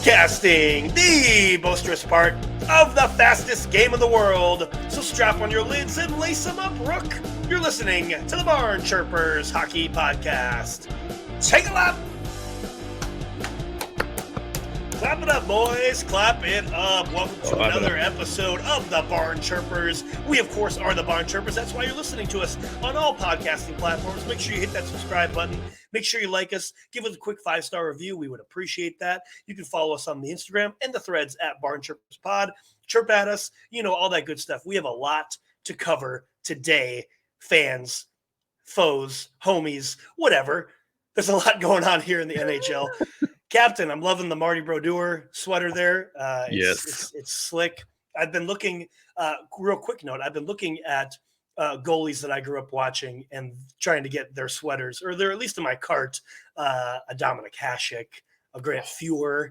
Broadcasting, the boisterous part of the fastest game in the world. So strap on your lids and lace them up, Rook. You're listening to the Barn Chirpers Hockey Podcast. Take a lap. Clap it up, boys. Clap it up. Welcome to another episode of the Barn Chirpers. We, of course, are the Barn Chirpers. That's why you're listening to us on all podcasting platforms. Make sure you hit that subscribe button. Make sure you like us. Give us a quick 5-star review. We would appreciate that. You can follow us on the Instagram and the threads at Barn Chirpers Pod. Chirp at us. You know, all that good stuff. We have a lot to cover today. Fans, foes, homies, whatever. There's a lot going on here in the NHL. Captain, I'm loving the Marty Brodeur sweater there. Yes. It's slick. I've been looking, real quick note, I've been looking at goalies that I grew up watching and trying to get their sweaters, or they're at least in my cart, a Dominic Hasek, a Grant Fuhr,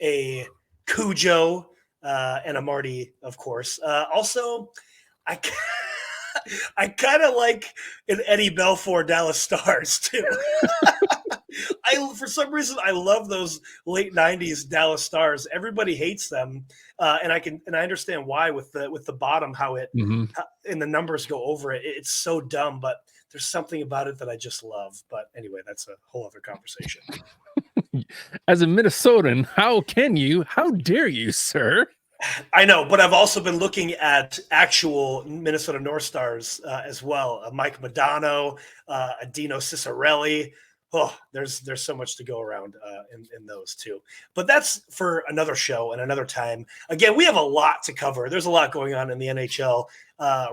a Cujo, and a Marty, of course. Also, I kind of like an Eddie Belfour Dallas Stars, too. For some reason, I love those late '90s Dallas Stars. Everybody hates them, and I understand why with the bottom, how it and the numbers go over it. It's so dumb, but there's something about it that I just love. But anyway, that's a whole other conversation. As a Minnesotan, how dare you, sir? I know, but I've also been looking at actual Minnesota North Stars as well. Mike Modano, Dino Ciccarelli. Oh, there's so much to go around in those too. But that's for another show and another time. Again, we have a lot to cover. There's a lot going on in the NHL.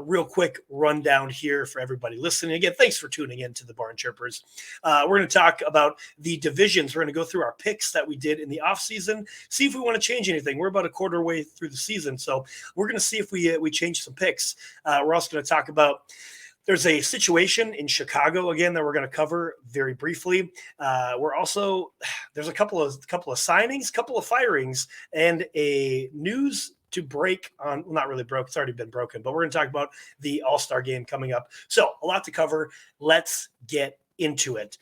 Real quick rundown here for everybody listening. Again, thanks for tuning in to the Barn Chirpers. We're going to talk about the divisions. We're going to go through our picks that we did in the offseason, see if we want to change anything. We're about a quarter way through the season, so we're going to see if we change some picks. We're also going to talk about there's a situation in Chicago again that we're going to cover very briefly. There's a couple of signings, couple of firings, and a news to break on. Well, not really broke; it's already been broken. But we're going to talk about the All-Star game coming up. So a lot to cover. Let's get into it.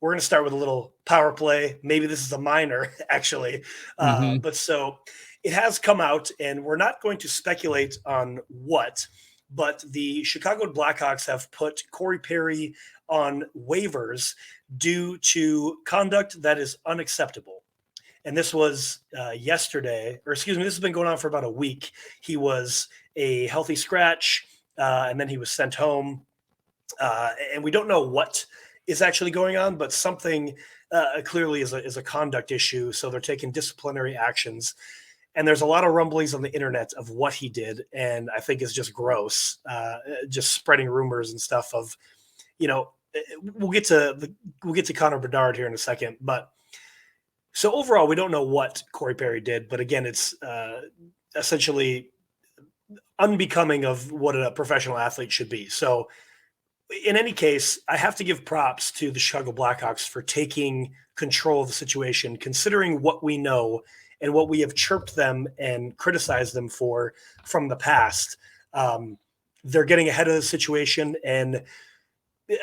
We're going to start with a little power play. Maybe this is a minor, actually, but so it has come out, and we're not going to speculate on what. But the Chicago Blackhawks have put Corey Perry on waivers due to conduct that is unacceptable. And this was yesterday, or excuse me, this has been going on for about a week. He was a healthy scratch, and then he was sent home. And we don't know what is actually going on, but something clearly is a conduct issue. So they're taking disciplinary actions. And there's a lot of rumblings on the internet of what he did, and I think it's just gross, just spreading rumors and stuff of, you know, we'll get to Conor Baudard here in a second. But so overall, we don't know what Corey Perry did, but again, it's essentially unbecoming of what a professional athlete should be. So in any case, I have to give props to the Chicago Blackhawks for taking control of the situation, considering what we know and what we have chirped them and criticized them for from the past. They're getting ahead of the situation. And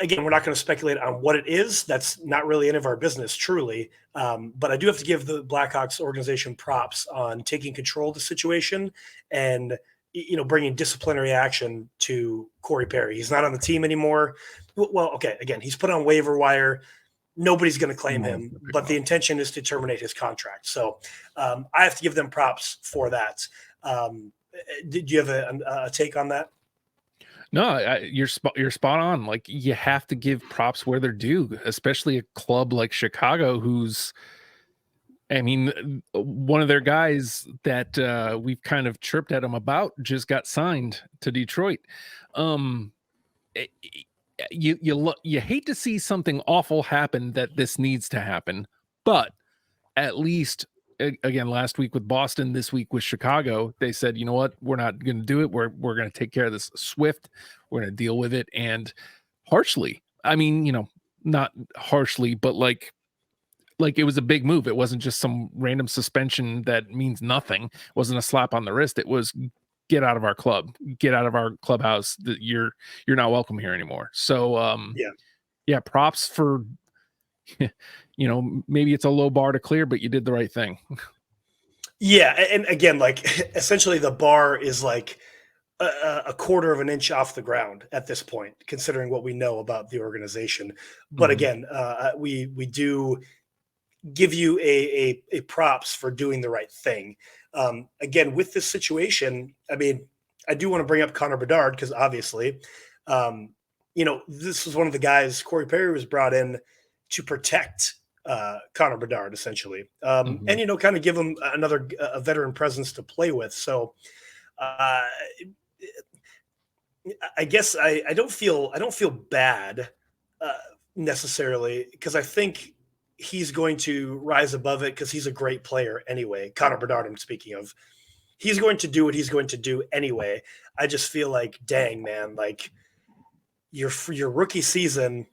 again, we're not going to speculate on what it is. That's not really any of our business, truly. But I do have to give the Blackhawks organization props on taking control of the situation and, you know, bringing disciplinary action to Corey Perry. He's not on the team anymore. Well, okay, again, he's put on waiver wire. Nobody's going to claim him, but the intention is to terminate his contract. So I have to give them props for that. Did you have a take on that? No, you're spot on. Like, you have to give props where they're due, especially a club like Chicago, who's, I mean, one of their guys that we've kind of chirped at them about just got signed to Detroit. You hate to see something awful happen that this needs to happen, but at least, again, last week with Boston, this week with Chicago, they said, you know what, we're not going to do it. We're going to take care of this swift. We're going to deal with it, and harshly. I mean, you know, not harshly, but like it was a big move. It wasn't just some random suspension that means nothing. It wasn't a slap on the wrist. It was, get out of our club, get out of our clubhouse. That you're not welcome here anymore. So yeah, props for, you know, maybe it's a low bar to clear, but you did the right thing. Yeah, and again, like essentially the bar is like a quarter of an inch off the ground at this point, considering what we know about the organization. But Mhm. again, we do give you a props for doing the right thing. Again, with this situation, I mean, I do want to bring up Conor Bedard because obviously, um, this was one of the guys Corey Perry was brought in to protect Conor Bedard essentially, Mhm. and kind of give him another a veteran presence to play with. So uh, I guess I don't feel bad uh, necessarily because I think he's going to rise above it because he's a great player anyway. Connor Bedard, I'm speaking of. He's going to do what he's going to do anyway. I just feel like, dang man, like your rookie season,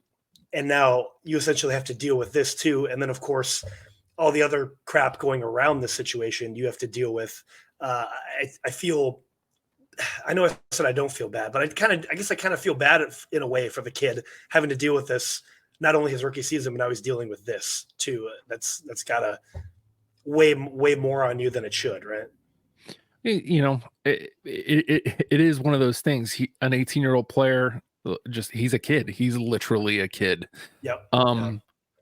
and now you essentially have to deal with this too, and then of course all the other crap going around this situation you have to deal with. I feel I know I said I don't feel bad, but I guess I kind of feel bad in a way for the kid having to deal with this, not only his rookie season, but now he's dealing with this too. That's gotta way more on you than it should, right? It is one of those things. An 18-year-old player, he's a kid. He's literally a kid. Yep. Yeah.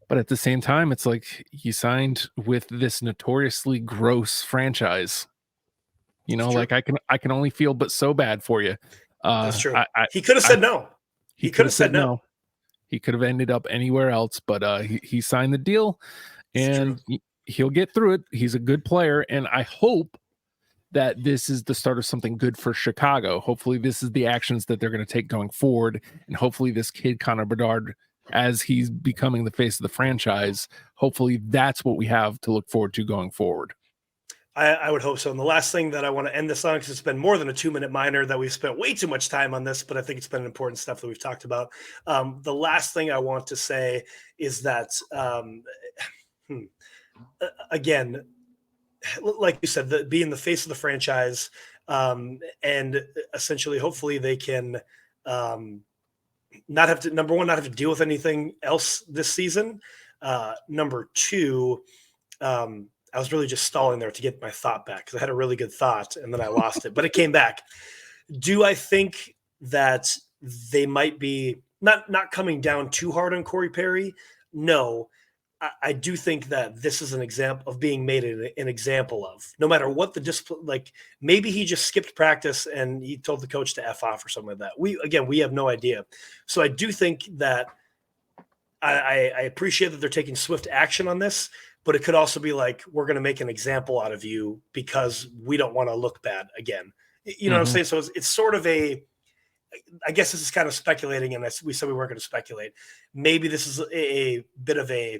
But at the same time, it's like he signed with this notoriously gross franchise. It's true. Like I can only feel but so bad for you. That's true. I He could have I said no. he He could could have have said said no. no. He could have ended up anywhere else, but he signed the deal, It's true. and he'll get through it. He's a good player, and I hope that this is the start of something good for Chicago. Hopefully, this is the actions that they're going to take going forward, and hopefully, this kid Conor Baudard, as he's becoming the face of the franchise, hopefully that's what we have to look forward to going forward. I would hope so. And the last thing that I want to end this on, because it's been more than a 2-minute minor that we've spent way too much time on this, but I think it's been important stuff that we've talked about. The last thing I want to say is that, again, like you said, being the face of the franchise, and essentially, hopefully, they can not have to, number one, not have to deal with anything else this season. Number two, I was really just stalling there to get my thought back because I had a really good thought and then I lost it, but it came back. Do I think that they might be not coming down too hard on Corey Perry? No. I do think that this is an example of being made an example of, no matter what the discipline, like maybe he just skipped practice and he told the coach to F off or something like that. We have no idea. So I do think that I appreciate that they're taking swift action on this, but it could also be like, we're going to make an example out of you because we don't want to look bad again. You know what I'm saying? So it's sort of I guess this is kind of speculating, and we said we weren't going to speculate. Maybe this is a bit of a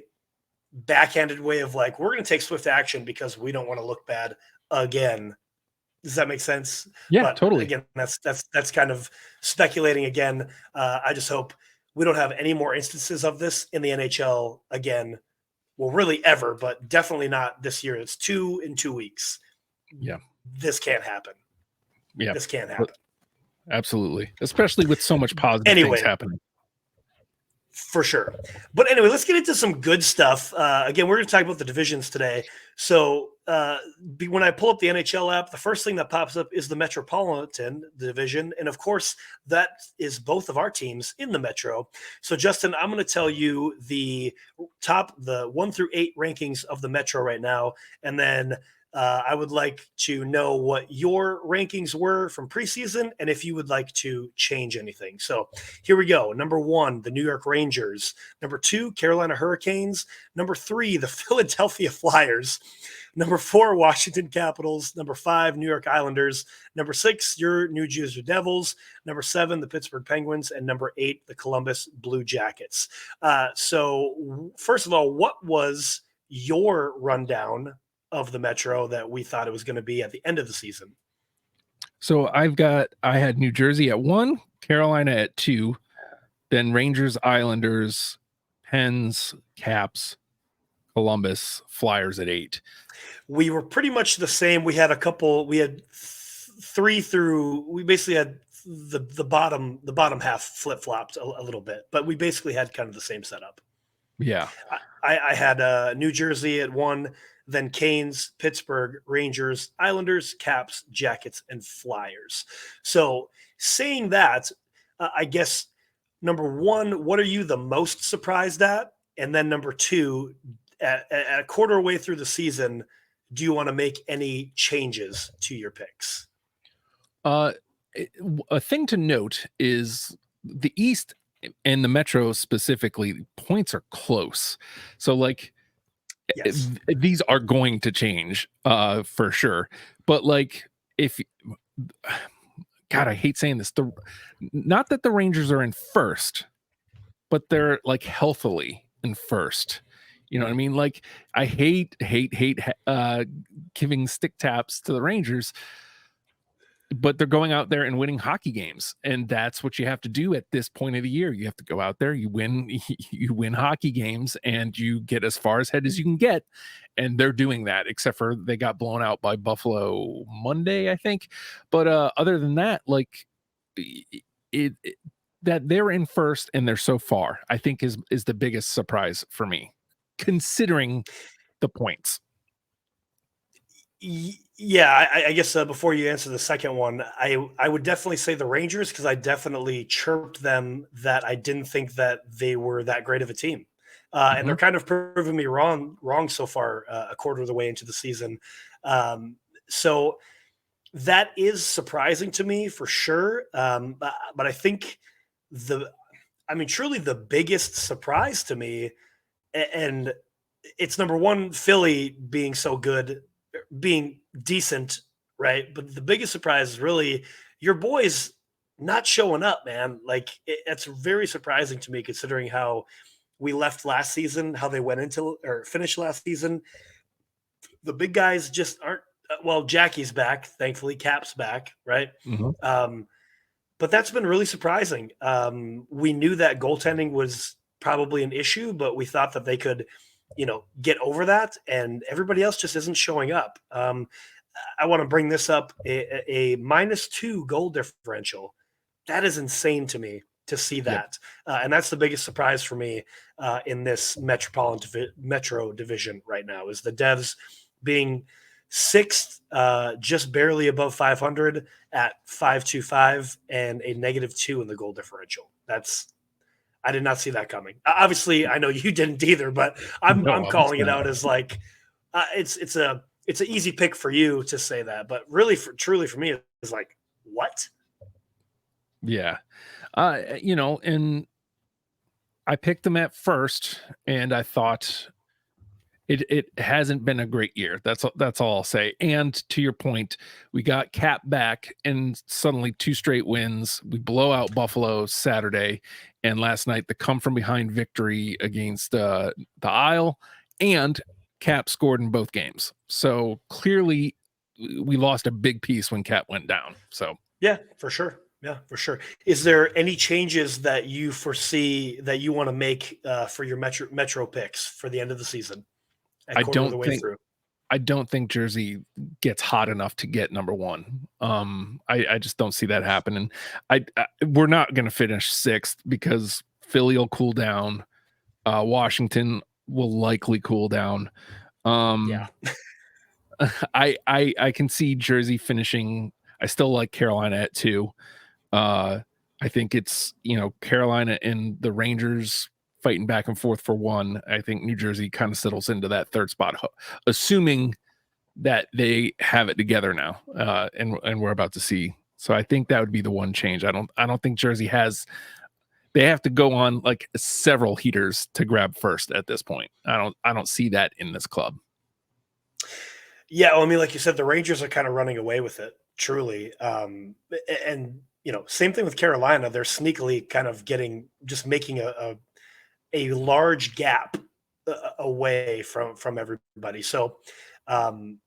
backhanded way of like, we're going to take swift action because we don't want to look bad again. Does that make sense? Yeah, But totally. again, that's kind of speculating again. I just hope we don't have any more instances of this in the NHL again. Well, really ever, but definitely not this year. It's 2 in 2 weeks. Yeah. This can't happen. Yeah. This can't happen. Absolutely. Especially with so much positive Anyway, things happening. For sure. But anyway, let's get into some good stuff. Again, we're going to talk about the divisions today. So when I pull up the NHL app, the first thing that pops up is the Metropolitan Division. And of course, that is both of our teams in the Metro. So Justin, I'm going to tell you the 1 through 8 rankings of the Metro right now. And then I would like to know what your rankings were from preseason and if you would like to change anything. So here we go. Number 1, the New York Rangers. Number 2, Carolina Hurricanes. Number 3, the Philadelphia Flyers. Number 4, Washington Capitals. Number 5, New York Islanders. Number 6, your New Jersey Devils. Number 7, the Pittsburgh Penguins. And number 8, the Columbus Blue Jackets. So first of all, what was your rundown of the Metro that we thought it was going to be at the end of the season? So I had New Jersey at 1, Carolina at 2, then Rangers, Islanders, Pens, Caps, Columbus, Flyers at 8. We were pretty much the same. We had 3 through, we basically had the bottom half flip-flopped a little bit, but we basically had kind of the same setup. Yeah. I had New Jersey at 1, then Canes, Pittsburgh, Rangers, Islanders, Caps, Jackets, and Flyers. So saying that, I guess number one, what are you the most surprised at? And then number two, at a quarter way through the season, do you want to make any changes to your picks? A thing to note is the East and the Metro specifically, points are close. So like Yes. these are going to change for sure. But like if God, I hate saying this. Not that the Rangers are in first, but they're like healthily in first. You know what I mean? Like I hate giving stick taps to the Rangers, but they're going out there and winning hockey games, and that's what you have to do at this point of the year. You have to go out there, you win hockey games, and you get as far ahead as you can get, and they're doing that, except for they got blown out by Buffalo Monday, I think. But other than that, like it that they're in first and they're so far, I think is the biggest surprise for me, considering the points. Yeah, I guess before you answer the second one, I would definitely say the Rangers, because I definitely chirped them that I didn't think that they were that great of a team, and they're kind of proving me wrong so far, a quarter of the way into the season. So that is surprising to me for sure. But I think truly the biggest surprise to me, and it's number one, Philly being so good, being decent, right? But the biggest surprise is really your boys not showing up, man. Like it's very surprising to me considering how we left last season, how they went into or finished last season. The big guys just aren't. Well, Jackie's back, thankfully. Cap's back, right? But that's been really surprising. We knew that goaltending was probably an issue, but we thought that they could, get over that, and everybody else just isn't showing up. I want to bring this up: a -2 goal differential. That is insane to me to see that, and that's the biggest surprise for me in this Metro division right now. Is the Devs being sixth, just barely above 500 at 525, and a -2 in the goal differential. I did not see that coming. Obviously, I know you didn't either, but I'm calling it out as like it's an easy pick for you to say that, but really, truly for me, it's like what? Yeah, and I picked them at first, and I thought it hasn't been a great year. That's all I'll say. And to your point, we got Cap back, and suddenly 2 straight wins. We blow out Buffalo Saturday, and last night the come from behind victory against the Isle, and Cap scored in both games. So clearly, we lost a big piece when Cap went down. So yeah, for sure. Yeah, for sure. Is there any changes that you foresee that you want to make for your Metro picks for the end of the season? I don't think Jersey gets hot enough to get number one. I just don't see that happening. We're not going to finish 6th because Philly will cool down. Washington will likely cool down. Yeah. I can see Jersey finishing. I still like Carolina at 2. I think it's, Carolina and the Rangers fighting back and forth for 1. I think New Jersey kind of settles into that 3rd spot, assuming that they have it together now, and we're about to see. So I think that would be the one change. I don't think Jersey has. They have to go on like several heaters to grab first at this point. I don't see that in this club. Yeah, well, I mean, like you said, the Rangers are kind of running away with it, truly. And same thing with Carolina. They're sneakily kind of making a large gap away from everybody. So,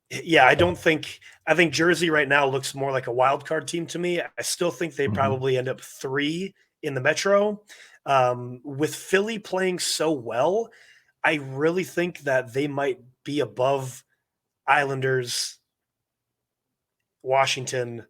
yeah, I think Jersey right now looks more like a wild card team to me. I still think they probably end up 3 in the Metro. With Philly playing so well, I really think that they might be above Islanders, Washington,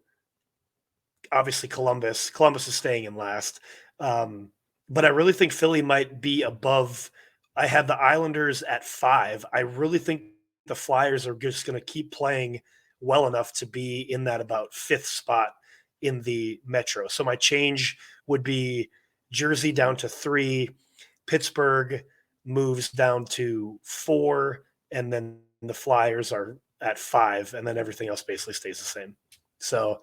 obviously Columbus. Columbus is staying in last. But I really think Philly might be above. I had the Islanders at 5. I really think the Flyers are just going to keep playing well enough to be in that about 5th spot in the Metro. So my change would be Jersey down to 3, Pittsburgh moves down to 4, and then the Flyers are at 5, and then everything else basically stays the same. So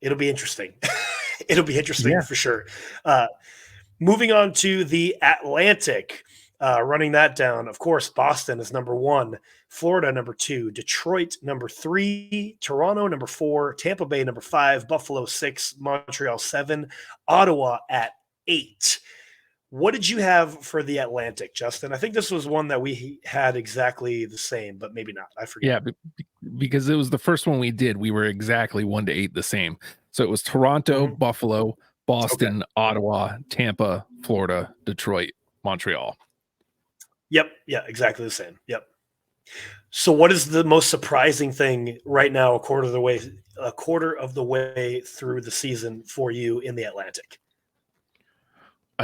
it'll be interesting. It'll be interesting for sure. Moving on to the Atlantic, running that down. Of course, Boston is number 1, Florida number 2, Detroit number 3, Toronto number 4, Tampa Bay number 5, Buffalo 6, Montreal 7, Ottawa at 8. What did you have for the Atlantic, Justin? I think this was one that we had exactly the same, but maybe not. I forget. Yeah, because it was the first one we did. We were exactly 1 to 8 the same. So it was Toronto, Buffalo, Boston, Ottawa, Tampa, Florida, Detroit, Montreal. Yep. Yeah, exactly the same. Yep. So what is the most surprising thing right now, a quarter of the way through the season for you in the Atlantic?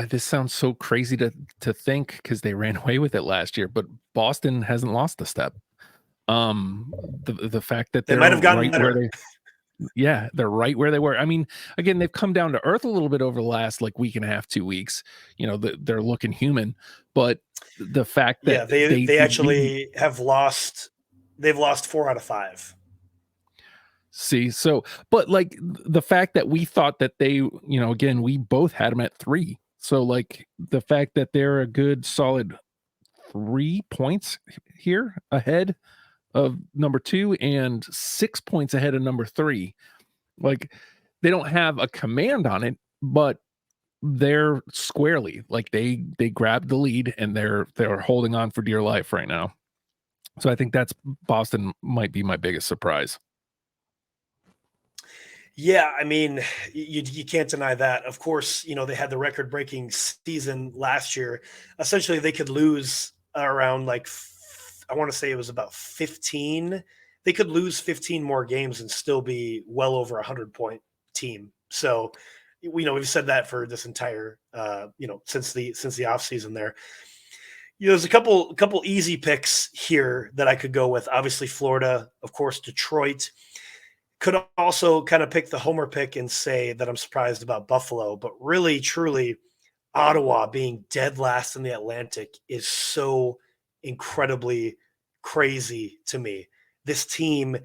This sounds so crazy to think because they ran away with it last year, but Boston hasn't lost a step. The fact that they might have gotten better. They're right where they were. I mean, again, they've come down to earth a little bit over the last week and a half, 2 weeks. They're looking human, but the fact that they actually have lost. They've lost 4 out of 5. See, so, but the fact that we thought that they, again, we both had them at 3. So the fact that they're a good solid 3 points here ahead of number 2 and 6 points ahead of number 3. They don't have a command on it, but they're squarely they grabbed the lead and they're holding on for dear life right now. So I think that's Boston might be my biggest surprise. Yeah, I mean, you can't deny that. Of course, they had the record-breaking season last year. Essentially, they could lose around I want to say it was about 15. They could lose 15 more games and still be well over 100-point team. So, we've said that for this entire, since the offseason there. There's a couple easy picks here that I could go with. Obviously, Florida, of course, Detroit. Could also kind of pick the homer pick and say that I'm surprised about Buffalo, but really, truly, Ottawa being dead last in the Atlantic is so incredibly crazy to me. This team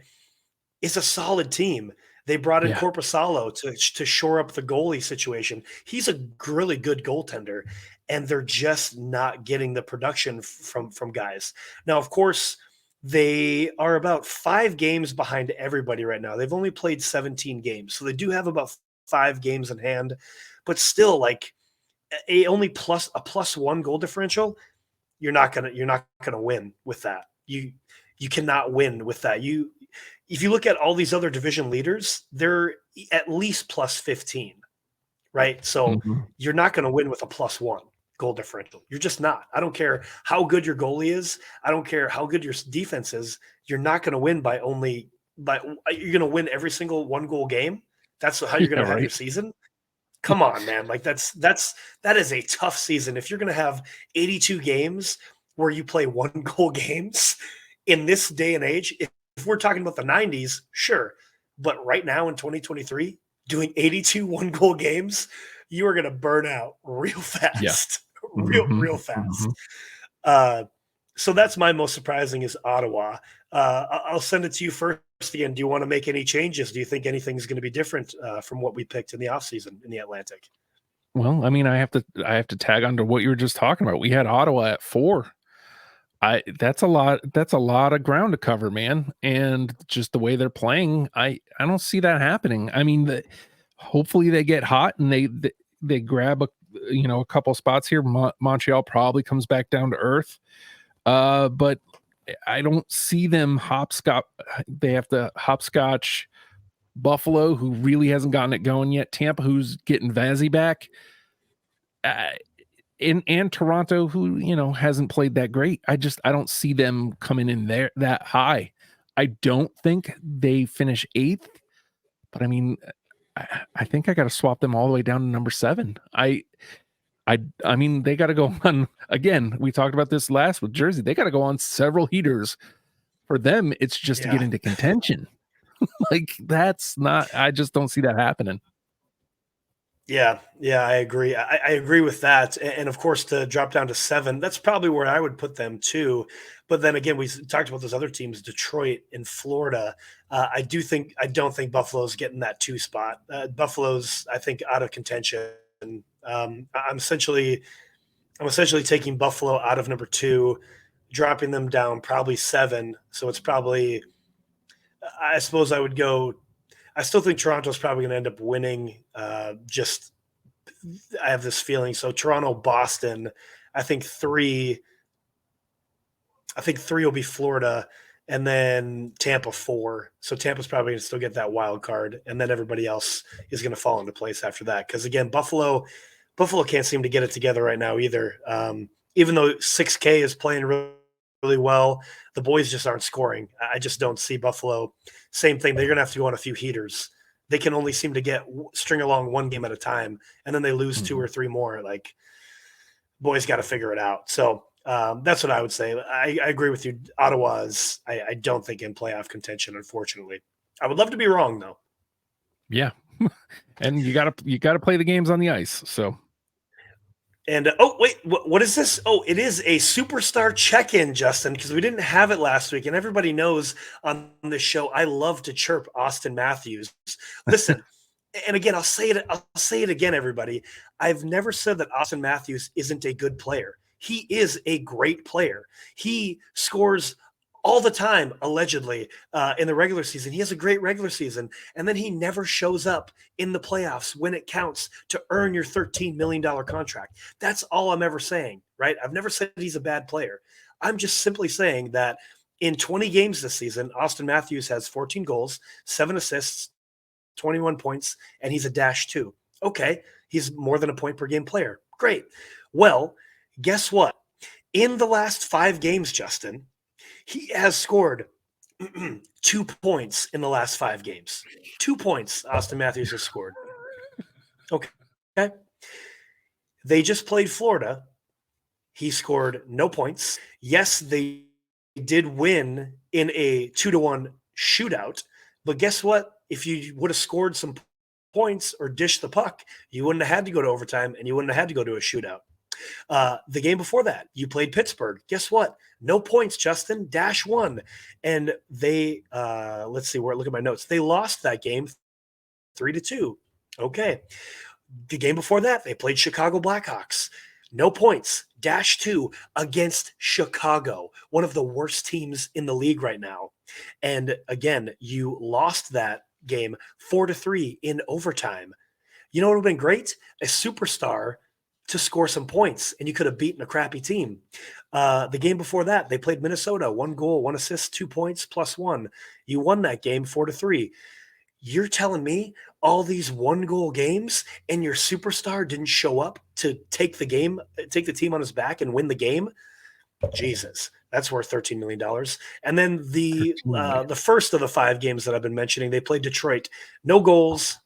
is a solid team. They brought in Korpisalo to shore up the goalie situation. He's a really good goaltender, and they're just not getting the production from guys. Now, of course, they are about 5 games behind everybody right now. They've only played 17 games, so they do have about 5 games in hand, but still, a +1 goal differential, you're not gonna win with that. You cannot win with that. If you look at all these other division leaders, they're at least +15, right? So you're not going to win with a +1 goal differential. You're just not. I don't care how good your goalie is. I don't care how good your defense is. You're not going to win you're going to win every single 1-goal game. That's how you're going to have your season. Come on, man. That is a tough season. If you're going to have 82 games where you play 1-goal games in this day and age, if we're talking about the 90s, sure. But right now in 2023, doing 82 1-goal games, you are going to burn out real fast. Real fast. So that's my most surprising is Ottawa. I'll send it to you first again. Do you want to make any changes? Do you think anything's going to be different from what we picked in the offseason in the Atlantic? Well, I mean, I have to tag on to what you were just talking about. We had Ottawa at 4. That's a lot of ground to cover, man. And just the way they're playing, I don't see that happening. I mean, hopefully they get hot and they grab a couple spots here. Montreal probably comes back down to earth. But I don't see them hopscotch. They have to hopscotch Buffalo, who really hasn't gotten it going yet. Tampa, who's getting Vazzy back. And Toronto, who, hasn't played that great. I don't see them coming in there that high. I don't think they finish 8th, but I mean, I think I got to swap them all the way down to number 7. I mean, they got to go on again. We talked about this last with Jersey. They got to go on several heaters For them, it's just to get into contention. Like, that's not, I just don't see that happening. Yeah, I agree. I agree with that. And of course, to drop down to 7, that's probably where I would put them too. But then again, we talked about those other teams, Detroit and Florida. I don't think Buffalo's getting that 2 spot. Buffalo's, I think, out of contention. I'm essentially taking Buffalo out of number 2, dropping them down probably 7. So it's probably, I suppose I would go. I still think Toronto's probably going to end up winning. I have this feeling. So Toronto, Boston, I think 3 will be Florida, and then Tampa 4. So Tampa's probably going to still get that wild card, and then everybody else is going to fall into place after that. Because again, Buffalo can't seem to get it together right now either. Even though 6K is playing really well, the boys just aren't scoring. I just don't see Buffalo. Same thing. They're going to have to go on a few heaters. They can only seem to string along 1 game at a time, and then they lose 2 or 3 more. Like, boys got to figure it out. So that's what I would say. I agree with you. Ottawa's, I don't think, in playoff contention, unfortunately. I would love to be wrong, though. Yeah. And you gotta play the games on the ice. So. And wait, what is this? Oh, it is a superstar check-in, Justin, because we didn't have it last week, and everybody knows on this show I love to chirp Austin Matthews. Listen, and again, I'll say it again, everybody. I've never said that Austin Matthews isn't a good player. He is a great player. He scores all the time, allegedly, in the regular season. He has a great regular season, and then he never shows up in the playoffs when it counts to earn your $13 million contract. That's all I'm ever saying, right? I've never said he's a bad player. I'm just simply saying that in 20 games this season, Austin Matthews has 14 goals, 7 assists, 21 points, and he's a -2. Okay, he's more than a point per game player. Great. Well, guess what? In the last 5 games, Justin, he has scored 2 points in the last 5 games. 2 points Austin Matthews has scored. Okay. They just played Florida. He scored no points. Yes, they did win in a 2-1 shootout. But guess what? If you would have scored some points or dished the puck, you wouldn't have had to go to overtime, and you wouldn't have had to go to a shootout. The game before that, you played Pittsburgh. Guess what? No points, Justin. -1. And they, let's see, look at my notes. They lost that game 3-2. Okay. The game before that, they played Chicago Blackhawks. No points, -2 against Chicago, one of the worst teams in the league right now. And again, you lost that game 4-3 in overtime. You know what would have been great? A superstar to score some points, and you could have beaten a crappy team. The game before that, they played Minnesota, 1 goal, 1 assist, 2 points, +1. You won that game 4-3. You're telling me all these 1-goal games and your superstar didn't show up to take the team on his back and win the game? Jesus, that's worth $13 million. And then the first of the 5 games that I've been mentioning, they played Detroit. No goals,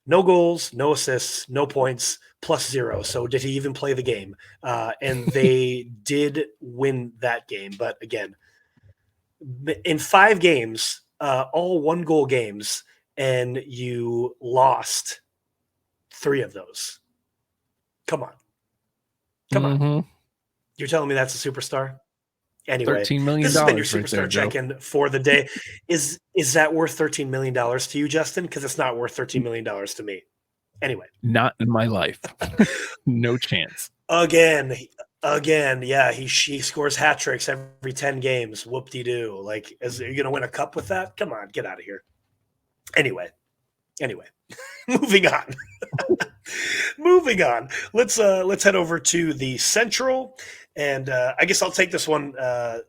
no assists, no points, +0. So did he even play the game? And they did win that game. But again, in 5 games, all 1-goal games, and you lost 3 of those. Come on. You're telling me that's a superstar? Anyway, $13 million. This has been your superstar check-in for the day. Is that worth $13 million to you, Justin? Because it's not worth $13 million to me. Anyway. Not in my life. No chance. Again, yeah, he scores hat tricks every 10 games. Whoop-de-doo. Like, are you going to win a cup with that? Come on, get out of here. Anyway, moving on. Let's head over to the Central, and I guess I'll take this one. I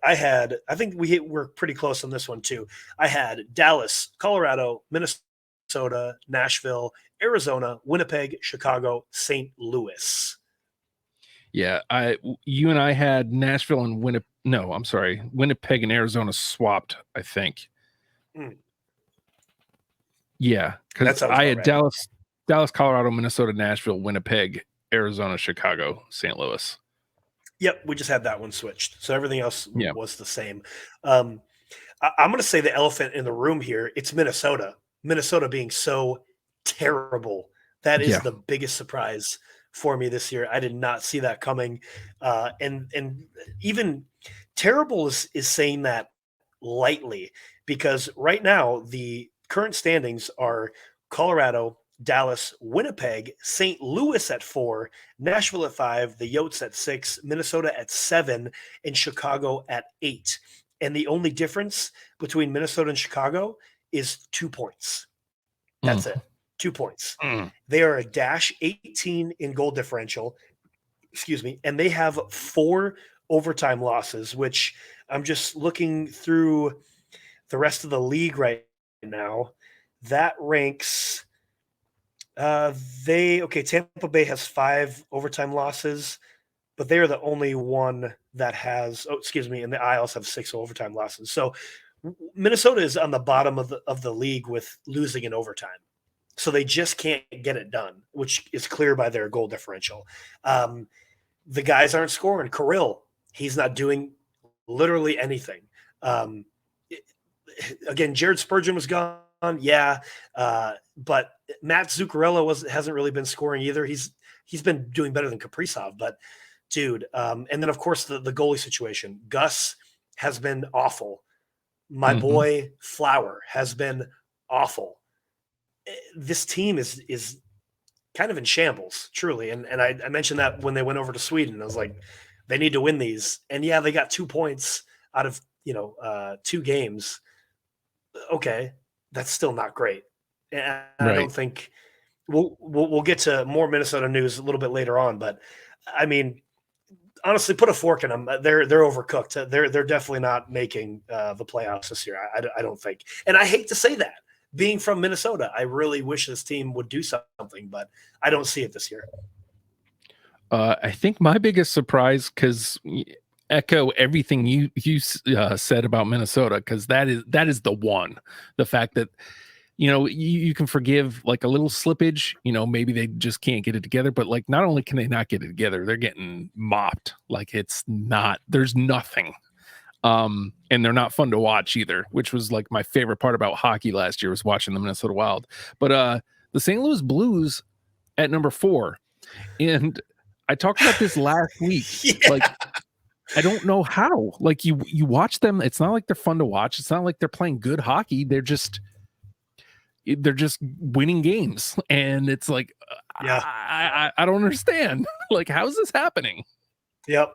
think we're pretty close on this one too. I had Dallas, Colorado, Minnesota, Nashville, Arizona, Winnipeg, Chicago, St. Louis. Yeah, you and I had Nashville and Winnipeg. No, I'm sorry, Winnipeg and Arizona swapped, I think. Yeah, because I had right. Dallas, Colorado, Minnesota, Nashville, Winnipeg, Arizona, Chicago, St. Louis. Yep, we just had that one switched. So everything else was the same. I'm going to say the elephant in the room here. It's Minnesota. Minnesota being so terrible. That is Yeah. the biggest surprise for me this year. I did not see that coming. And even terrible is saying that lightly, because right now the current standings are Colorado, Dallas, Winnipeg, St. Louis at 4, Nashville at 5, the Yotes at 6, Minnesota at 7, and Chicago at 8. And the only difference between Minnesota and Chicago is 2 points. That's it. 2 points. They are a -18 in goal differential. Excuse me. And they have 4 overtime losses, which I'm just looking through the rest of the league right now. That ranks Tampa Bay has 5 overtime losses, but they are the only one that has and the Isles have 6 overtime losses. So Minnesota is on the bottom of the league with losing in overtime. So they just can't get it done, which is clear by their goal differential. The guys aren't scoring. Kirill, he's not doing literally anything. Again, Jared Spurgeon was gone. Yeah. But Matt Zuccarello hasn't really been scoring either. He's been doing better than Kaprizov, but dude. And then of course the goalie situation. Gus has been awful. My boy Flower has been awful. This team is kind of in shambles, truly. And I mentioned that when they went over to Sweden. I was like, they need to win these. And yeah, they got 2 points out of 2 games. Okay, that's still not great. And I don't think we'll get to more Minnesota news a little bit later on. But I mean, honestly, put a fork in them. They're overcooked. They're definitely not making the playoffs this year. I don't think. And I hate to say that. Being from Minnesota, I really wish this team would do something, but I don't see it this year. I think my biggest surprise, because echo everything you said about Minnesota, because that is the one. The fact that you can forgive like a little slippage, maybe they just can't get it together, but like not only can they not get it together, they're getting mopped. Like there's nothing. And they're not fun to watch either, which was like my favorite part about hockey last year, was watching the Minnesota Wild. But the St. Louis Blues at number 4, and I talked about this last week. Yeah. Like, I don't know how. Like you watch them, it's not like they're fun to watch. It's not like they're playing good hockey. They're just winning games, and it's like, I don't understand. Like, how is this happening? Yep.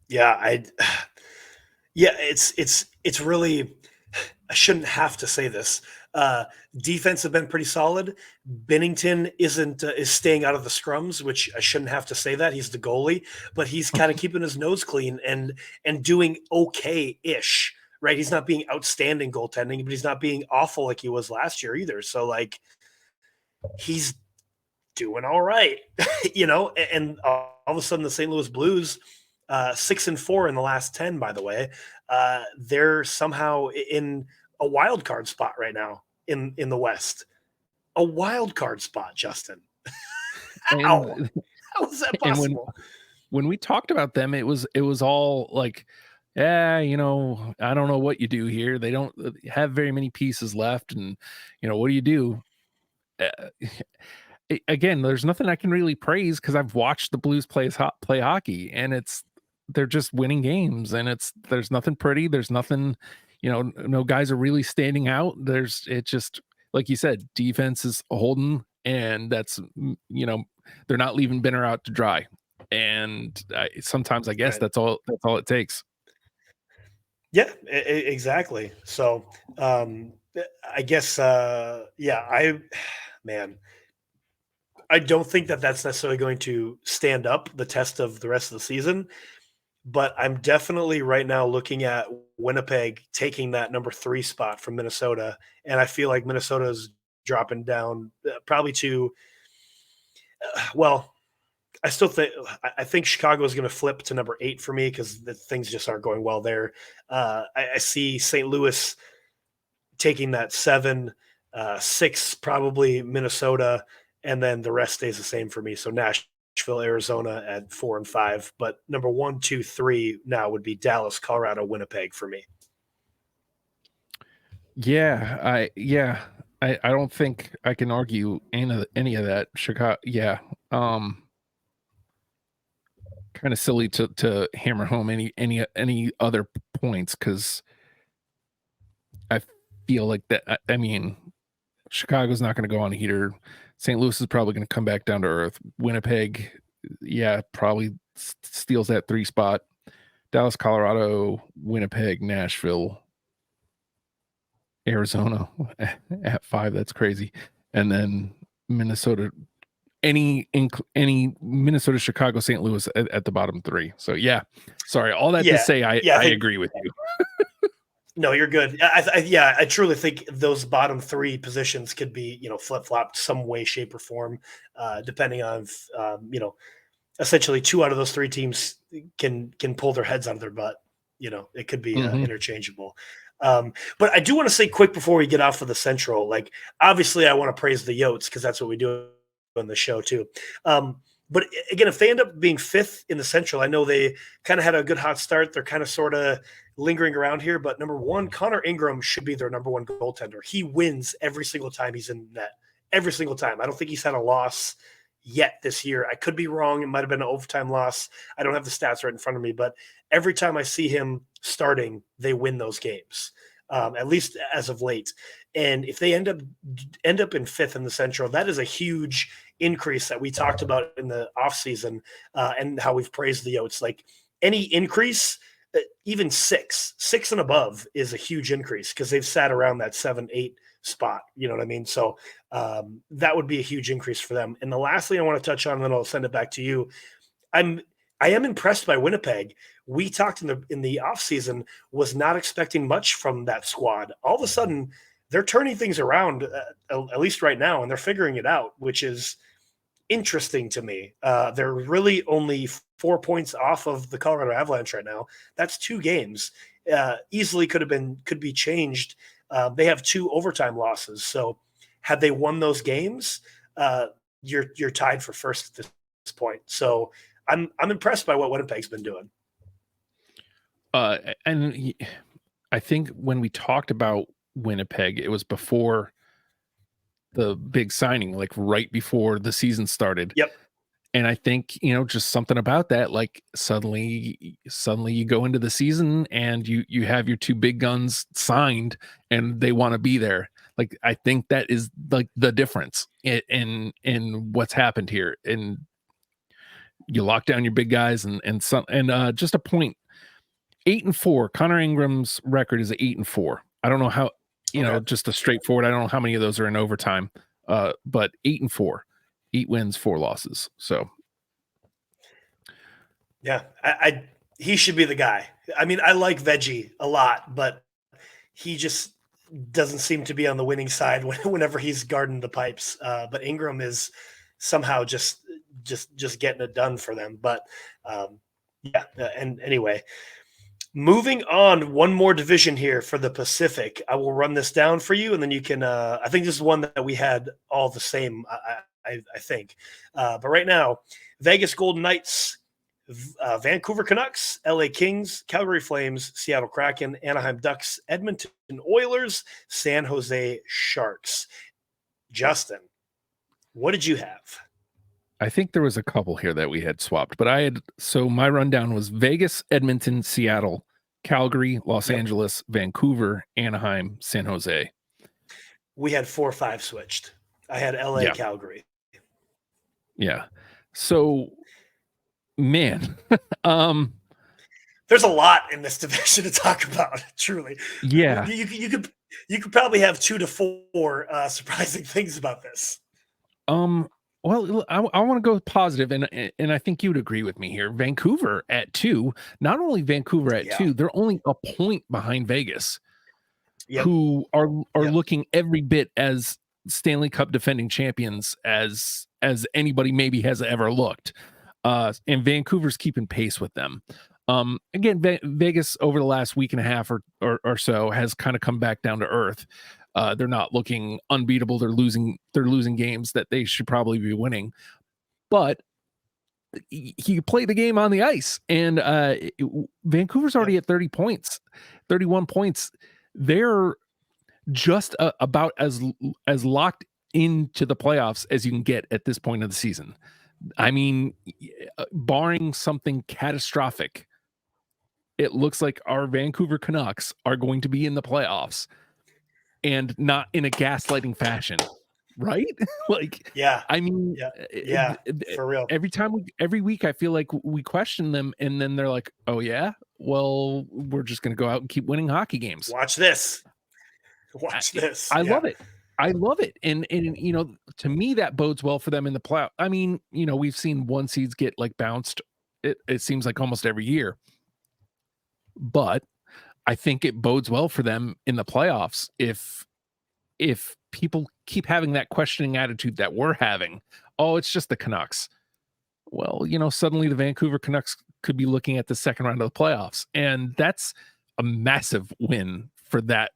Yeah, it's really, I shouldn't have to say this. Defense have been pretty solid. Bennington is staying out of the scrums, which I shouldn't have to say that. He's the goalie, but he's kind of keeping his nose clean and doing okay-ish, right? He's not being outstanding goaltending, but he's not being awful like he was last year either. So like, he's doing all right, and all of a sudden the St. Louis Blues, 6-4 in the last 10, by the way. They're somehow in a wild card spot right now in the West. A wild card spot, Justin. How is that possible? When we talked about them, it was all like, yeah, I don't know what you do here. They don't have very many pieces left, and what do you do? Again, there's nothing I can really praise, because I've watched the Blues play hockey, and they're just winning games, and there's nothing pretty. There's nothing, no guys are really standing out. It's just like you said, defense is holding, and that's, they're not leaving Benner out to dry. And sometimes I guess that's all it takes. Yeah, exactly. So I guess, I don't think that that's necessarily going to stand up the test of the rest of the season, but I'm definitely right now looking at Winnipeg taking that number 3 spot from Minnesota. And I feel like Minnesota's dropping down probably to, I think Chicago is going to flip to number 8 for me, because things just aren't going well there. I see St. Louis taking that 7, 6, probably Minnesota, and then the rest stays the same for me. So Nashville, Arizona at 4 and 5, but number 1, 2, 3 now would be Dallas, Colorado, Winnipeg for me. I don't think I can argue any of that. Chicago, kind of silly to hammer home any other points, because I feel like that. I mean, Chicago's not going to go on a heater. St. Louis is probably going to come back down to earth. Winnipeg, probably steals that 3 spot. Dallas, Colorado, Winnipeg, Nashville, Arizona at 5. That's crazy. And then Minnesota, any Minnesota, Chicago, St. Louis at the bottom 3. So sorry, all that to say, I agree with you. No, you're good. I truly think those bottom 3 positions could be, flip flopped some way, shape, or form, depending on, essentially 2 out of those 3 teams can pull their heads out of their butt. It could be interchangeable. But I do want to say quick before we get off of the Central, like, obviously I want to praise the Yotes because that's what we do on the show too. But again, if they end up being 5th in the Central, I know they kind of had a good hot start. They're kind of sort of lingering around here. But number 1, Connor Ingram should be their number 1 goaltender. He wins every single time he's in net. Every single time. I don't think he's had a loss yet this year. I could be wrong. It might have been an overtime loss. I don't have the stats right in front of me. But every time I see him starting, they win those games, at least as of late. And if they end up in 5th in the Central, that is a huge increase that we talked about in the offseason, and how we've praised the Yotes. Like, any increase, even 6 and above is a huge increase because they've sat around that 7-8 spot. You know what I mean? So that would be a huge increase for them. And the last thing I want to touch on, and then I'll send it back to you. I am impressed by Winnipeg. We talked in the offseason, was not expecting much from that squad. All of a sudden, they're turning things around, at least right now, and they're figuring it out, which is interesting to me. They're really only 4 points off of the Colorado Avalanche right now. That's 2 games. Easily could be changed. They have 2 overtime losses. So had they won those games, you're tied for first at this point. So I'm impressed by what Winnipeg's been doing. And I think when we talked about Winnipeg, it was before the big signing, like right before the season started. Yep. And I think, just something about that, like suddenly you go into the season and you have your 2 big guns signed and they want to be there. Like, I think that is like the difference in what's happened here. And you lock down your big guys and just a point, 8-4. Connor Ingram's record is 8-4. I don't know how, just a straightforward. I don't know how many of those are in overtime. But 8-4, 8 wins, 4 losses. So, yeah, he should be the guy. I mean, I like Veggie a lot, but he just doesn't seem to be on the winning side whenever he's guarding the pipes. But Ingram is somehow just getting it done for them. But and anyway. Moving on, one more division here for the Pacific. I will run this down for you, and then you can. I think this is one that we had all the same. I think, but right now, Vegas Golden Knights, Vancouver Canucks, LA Kings, Calgary Flames, Seattle Kraken, Anaheim Ducks, Edmonton Oilers, San Jose Sharks. Justin, what did you have? I think there was a couple here that we had swapped, but my rundown was Vegas, Edmonton, Seattle, Calgary, Los Angeles, Vancouver, Anaheim, San Jose. We had 4 or 5 switched. I had LA, Calgary. Yeah. So, man, there's a lot in this division to talk about. Truly. Yeah. You could probably have 2 to 4 surprising things about this. Well, I want to go positive, and I think you'd agree with me here. Vancouver at 2, not only Vancouver at 2, they're only a point behind Vegas, who are looking every bit as Stanley Cup defending champions as anybody maybe has ever looked. And Vancouver's keeping pace with them. Again, Vegas over the last week and a half or so has kind of come back down to earth. They're not looking unbeatable. They're losing games that they should probably be winning. But you play the game on the ice, and Vancouver's already at 30 points, 31 points. They're just about as locked into the playoffs as you can get at this point of the season. I mean, barring something catastrophic, it looks like our Vancouver Canucks are going to be in the playoffs, and not in a gaslighting fashion, right? Like, Yeah. I mean, Yeah. For real. every week, I feel like we question them, and then they're like, "Oh yeah, well, we're just going to go out and keep winning hockey games." Watch this. Watch this. I Yeah. love it. I love it. And you know, to me, that bodes well for them in the playoff. I mean, you know, we've seen one seeds get like bounced. It seems like almost every year, but I think it bodes well for them in the playoffs if people keep having that questioning attitude that we're having. Oh, it's just the Canucks. Well, you know, suddenly the Vancouver Canucks could be looking at the second round of the playoffs, and that's a massive win for that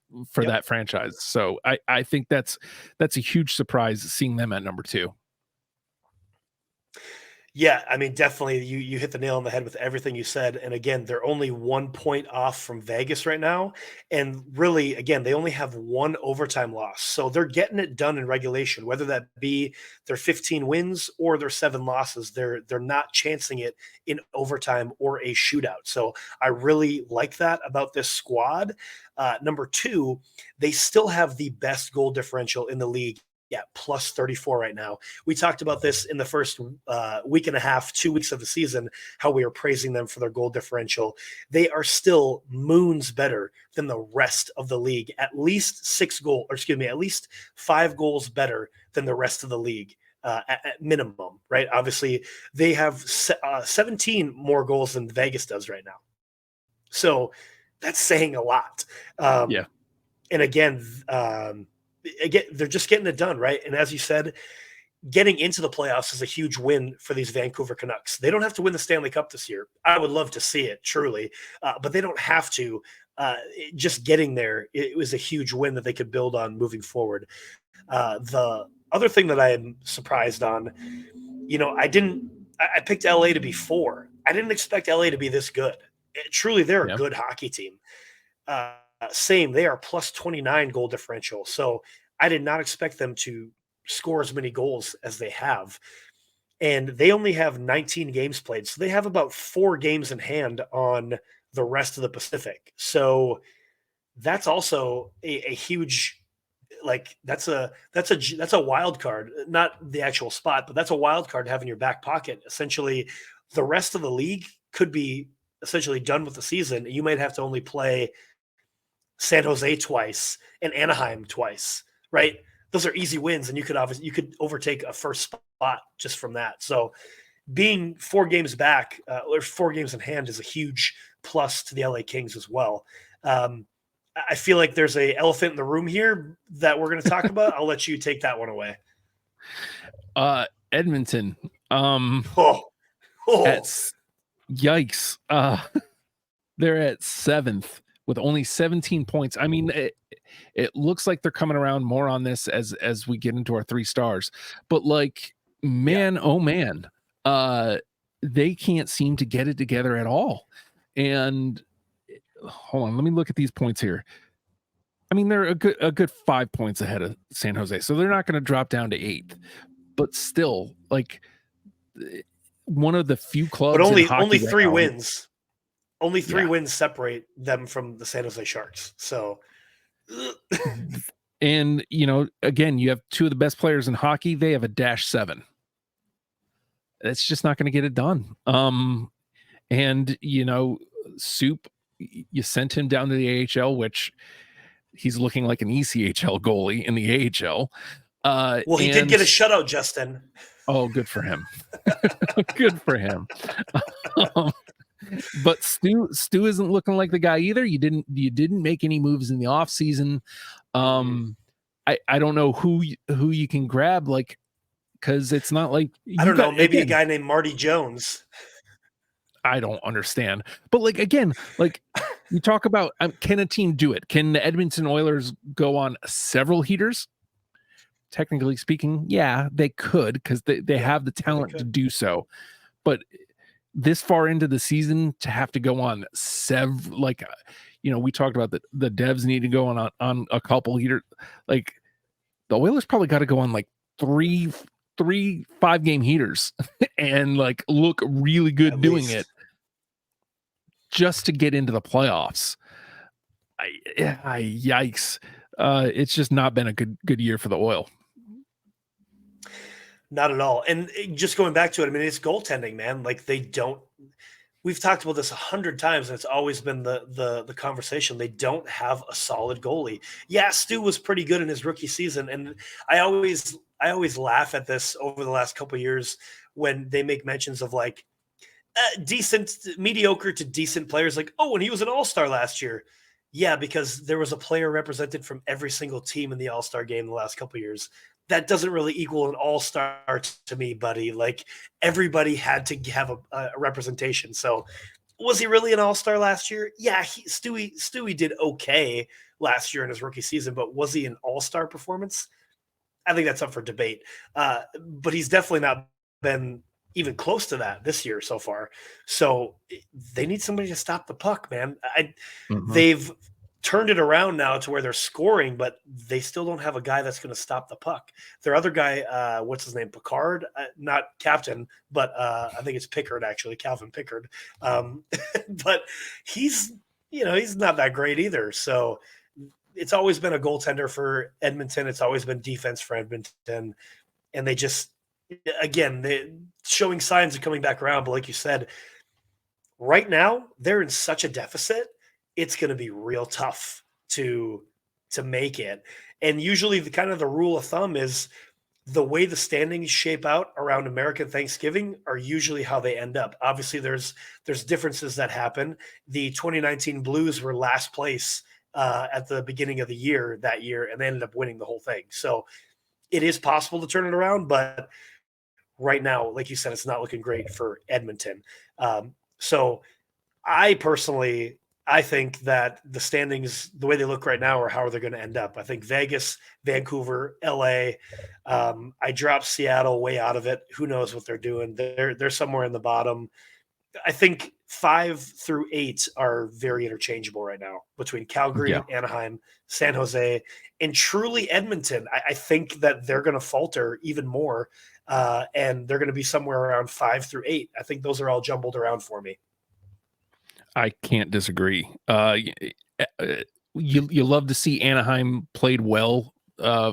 franchise. So I think that's a huge surprise seeing them at number 2. Yeah, I mean, definitely you hit the nail on the head with everything you said. And again, they're only 1 point off from Vegas right now. And really, again, they only have one overtime loss. So they're getting it done in regulation, whether that be their 15 wins or their 7 losses. They're not chancing it in overtime or a shootout. So I really like that about this squad. Number 2, they still have the best goal differential in the league. Yeah, plus 34 right now. We talked about this in the first week and a half, 2 weeks of the season, how we are praising them for their goal differential. They are still moons better than the rest of the league, at least 5 goals better than the rest of the league at minimum, right? Obviously, they have 17 more goals than Vegas does right now. So that's saying a lot. Yeah. And again, they're just getting it done, right? And as you said, getting into the playoffs is a huge win for these Vancouver Canucks. They don't have to win the Stanley Cup this year. I would love to see it, truly, but they don't have to. Just getting there, it was a huge win that they could build on moving forward. The other thing that I am surprised on, you know, I picked LA to be 4. I didn't expect LA to be this good. Truly, they're a good hockey team. Same, they are plus 29 goal differential. So I did not expect them to score as many goals as they have. And they only have 19 games played. So they have about 4 games in hand on the rest of the Pacific. So that's also a huge, like, that's a wild card, not the actual spot, but that's a wild card to have in your back pocket. Essentially, the rest of the league could be essentially done with the season. You might have to only play San Jose twice and Anaheim twice, right? Those are easy wins, and you could overtake a first spot just from that. So being 4 games back or 4 games in hand is a huge plus to the LA Kings as well. I feel like there's a elephant in the room here that we're going to talk about. I'll let you take that one away. Edmonton. Yikes. They're at 7th. With only 17 points. I mean, it looks like they're coming around more on this as we get into our 3 stars. But like, man, oh man, they can't seem to get it together at all. And hold on, let me look at these points here. I mean, they're a good 5 points ahead of San Jose, so they're not going to drop down to 8th. But still, like, one of the few clubs, but only 3 right wins. Only 3 wins separate them from the San Jose Sharks. So, and you know, again, you have 2 of the best players in hockey. They have a -7. It's just not going to get it done. And you know, Soup, you sent him down to the AHL, which he's looking like an ECHL goalie in the AHL. Well, he did get a shutout, Justin. Oh, good for him. Good for him. But Stu isn't looking like the guy either. You didn't make any moves in the off season. I don't know who you can grab, like, because it's not like I don't know. Maybe a guy named Marty Jones. I don't understand, but like, again, like, you talk about, can a team do it? Can the Edmonton Oilers go on several heaters? Technically speaking, yeah, they could, because they have the talent to do so. But this far into the season, to have to go on we talked about the devs need to go on a couple heater. Like the Oilers probably got to go on like three 5-game heaters and like look really good At doing least. it just to get into the playoffs. Yikes. It's just not been a good year for the Oil. Not at all. And just going back to it, I mean, it's goaltending, man. Like we've talked about this 100 times, and it's always been the conversation. They don't have a solid goalie. Yeah, Stu was pretty good in his rookie season, and I always laugh at this over the last couple of years when they make mentions of like decent, mediocre to decent players. Like, oh, and he was an all-star last year. Yeah, because there was a player represented from every single team in the all-star game the last couple of years. That doesn't really equal an all-star to me, buddy. Like everybody had to have a representation. So was he really an all-star last year? Yeah, Stewie did okay last year in his rookie season, but was he an all-star performance? I think that's up for debate. But he's definitely not been even close to that this year so far. So they need somebody to stop the puck, man. They've turned it around now to where they're scoring, but they still don't have a guy that's going to stop the puck. Their other guy, what's his name? Pickard, not captain, but I think it's Pickard actually, Calvin Pickard. But he's not that great either. So it's always been a goaltender for Edmonton. It's always been defense for Edmonton. And they just, again, they're showing signs of coming back around. But like you said, right now they're in such a deficit. It's going to be real tough to make it. And usually the kind of the rule of thumb is the way the standings shape out around American Thanksgiving are usually how they end up. Obviously there's differences that happen. The 2019 Blues were last place at the beginning of the year that year, and they ended up winning the whole thing. So it is possible to turn it around, but right now, like you said, it's not looking great for Edmonton. So I think that the standings, the way they look right now, are how they're going to end up. I think Vegas, Vancouver, LA. I dropped Seattle way out of it. Who knows what they're doing? They're somewhere in the bottom. I think 5 through 8 are very interchangeable right now between Calgary, Anaheim, San Jose, and truly Edmonton. I think that they're going to falter even more, and they're going to be somewhere around 5 through 8. I think those are all jumbled around for me. I can't disagree. You love to see Anaheim played well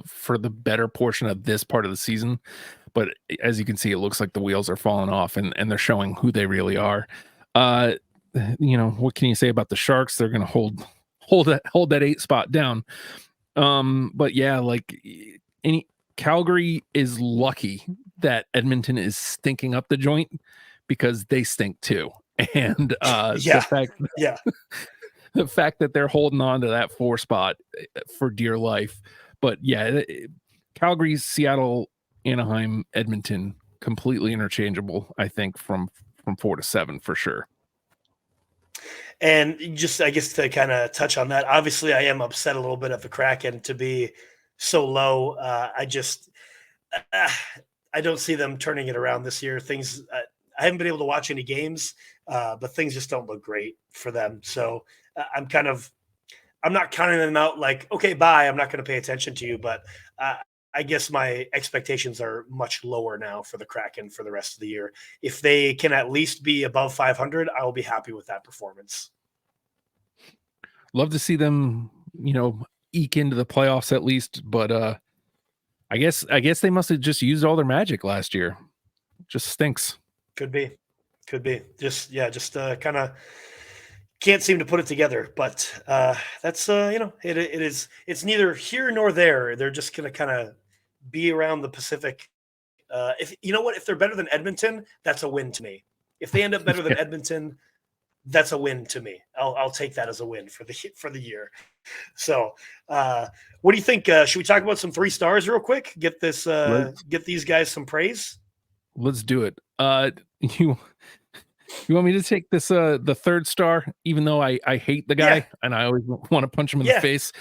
for the better portion of this part of the season, but as you can see, it looks like the wheels are falling off, and they're showing who they really are. What can you say about the Sharks? They're going to hold that 8 spot down. But yeah, like Calgary is lucky that Edmonton is stinking up the joint, because they stink too. And the fact that they're holding on to that 4 spot for dear life. But yeah, Calgary, Seattle, Anaheim, Edmonton, completely interchangeable, I think, from 4 to 7 for sure. And just, I guess, to kind of touch on that, obviously I am upset a little bit at the Kraken to be so low. I don't see them turning it around this year. I haven't been able to watch any games, but things just don't look great for them. So I'm not counting them out like, okay, bye, I'm not going to pay attention to you. But I guess my expectations are much lower now for the Kraken for the rest of the year. If they can at least be above 500, I will be happy with that performance. Love to see them, eke into the playoffs at least. But I guess they must have just used all their magic last year. Just stinks. Could be. Just kind of can't seem to put it together. But that's it's neither here nor there. They're just going to kind of be around the Pacific. If they're better than Edmonton, that's a win to me. If they end up better than Edmonton, that's a win to me. I'll take that as a win for the year. So, what do you think? Should we talk about some 3 stars real quick? Get these guys some praise. Let's do it. You want me to take this the 3rd star, even though I hate the guy and I always want to punch him in the face.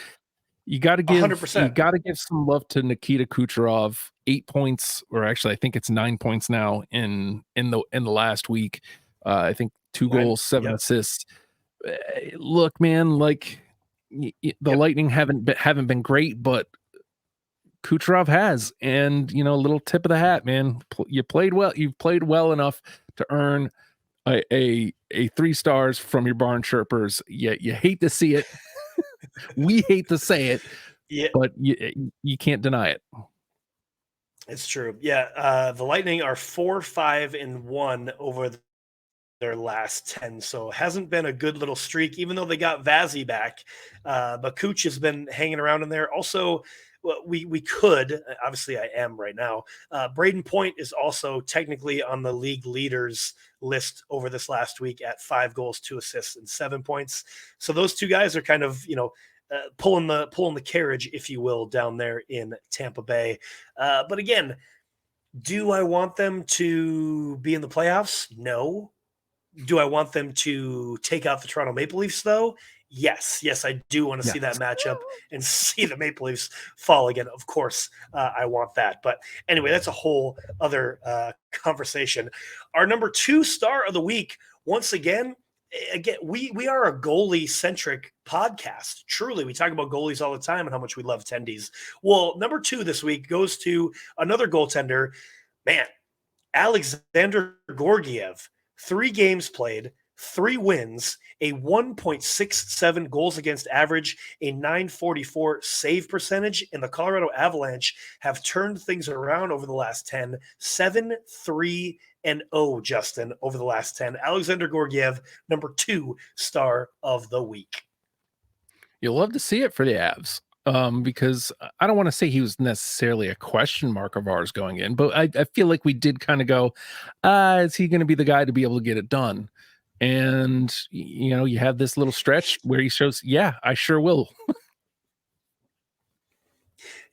You got to give 100%. You got to give some love to Nikita Kucherov. 8 points, or actually I think it's 9 points now in the last week. I think 2 goals, 7 assists. look, man, like the Lightning haven't been great, but Kucherov has, and a little tip of the hat, man. You played well. You've played well enough to earn a 3 stars from your barn chirpers. You hate to see it. We hate to say it, but you can't deny it. It's true. Yeah, the Lightning are 4-5-1 over their last 10, so hasn't been a good little streak, even though they got Vazzy back. But Cooch has been hanging around in there. Also, we could, obviously I am right now, Braden Point is also technically on the league leaders list over this last week at 5 goals, 2 assists, and 7 points. So those two guys are kind of, pulling the carriage, if you will, down there in Tampa Bay. But again, do I want them to be in the playoffs? No. Do I want them to take out the Toronto Maple Leafs, though? Yes, I do want to see that matchup and see the Maple Leafs fall again. Of course, I want that. But anyway, that's a whole other conversation. Our number 2 star of the week, once again, we are a goalie-centric podcast. Truly, we talk about goalies all the time and how much we love tendies. Well, number 2 this week goes to another goaltender. Man, Alexander Georgiev. 3 games played, 3 wins, a 1.67 goals against average, a 944 save percentage, and the Colorado Avalanche have turned things around over the last 10, 7-3-0, Justin, over the last 10. Alexander Georgiev, number 2 star of the week. You'll love to see it for the Avs. Because I don't want to say he was necessarily a question mark of ours going in, but I feel like we did kind of go, is he going to be the guy to be able to get it done? And, you have this little stretch where he shows, I sure will.